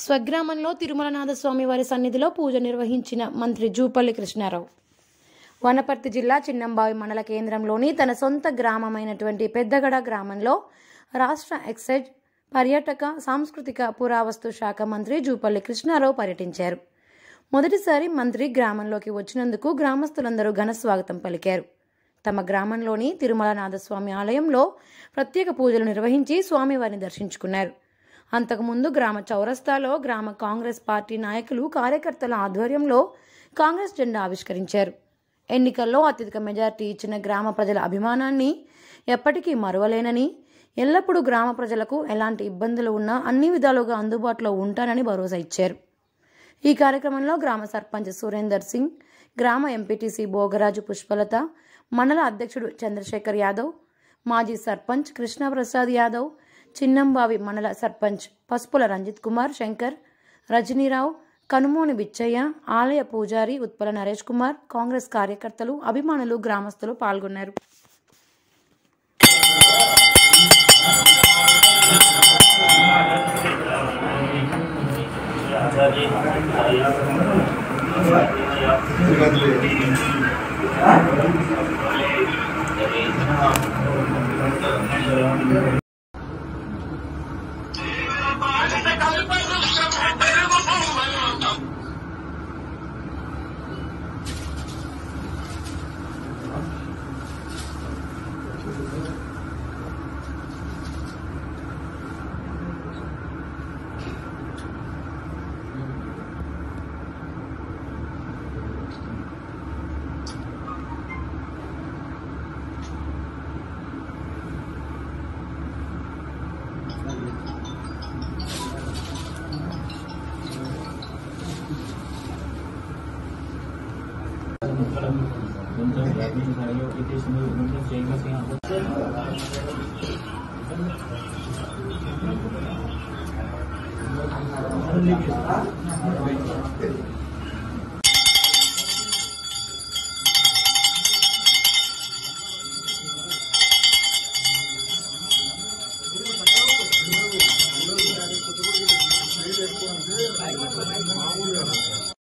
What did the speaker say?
స్వగ్రామంలో తిరుమలనాథస్వామి వారి సన్నిధిలో పూజ నిర్వహించిన మంత్రి జూపల్లి కృష్ణారావు. వనపర్తి జిల్లా చిన్నంబావి మండల కేంద్రంలోని తన సొంత గ్రామమైనటువంటి పెద్దగడ గ్రామంలో రాష్ట్ర ఎక్సైజ్, పర్యాటక, సాంస్కృతిక, పురావస్తు శాఖ మంత్రి జూపల్లి కృష్ణారావు పర్యటించారు. మొదటిసారి మంత్రి గ్రామంలోకి వచ్చినందుకు గ్రామస్తులందరూ ఘన స్వాగతం పలికారు. తమ గ్రామంలోని తిరుమలనాథస్వామి ఆలయంలో ప్రత్యేక పూజలు నిర్వహించి స్వామివారిని దర్శించుకున్నారు. అంతకుముందు గ్రామ చౌరస్తాలో గ్రామ కాంగ్రెస్ పార్టీ నాయకులు, కార్యకర్తల ఆధ్వర్యంలో కాంగ్రెస్ జెండా ఆవిష్కరించారు. ఎన్నికల్లో అత్యధిక మెజార్టీ ఇచ్చిన గ్రామ ప్రజల అభిమానాన్ని ఎప్పటికీ మరువలేనని, ఎల్లప్పుడూ గ్రామ ప్రజలకు ఎలాంటి ఇబ్బందులు ఉన్నా అన్ని విధాలుగా అందుబాటులో ఉంటానని భరోసా ఇచ్చారు. ఈ కార్యక్రమంలో గ్రామ సర్పంచ్ సురేందర్ సింగ్, గ్రామ ఎంపీటీసీ భోగరాజు పుష్పలత, మండల అధ్యక్షుడు చంద్రశేఖర్ యాదవ్, మాజీ సర్పంచ్ కృష్ణప్రసాద్ యాదవ్, చిన్నంబావి మండల సర్పంచ్ పసుపుల రంజిత్ కుమార్, శంకర్, రజనీరావు, కనుమోని బిచ్చయ్య, ఆలయ పూజారి ఉత్పల నరేష్ కుమార్, కాంగ్రెస్ కార్యకర్తలు, అభిమానులు, గ్రామస్తులు పాల్గొన్నారు.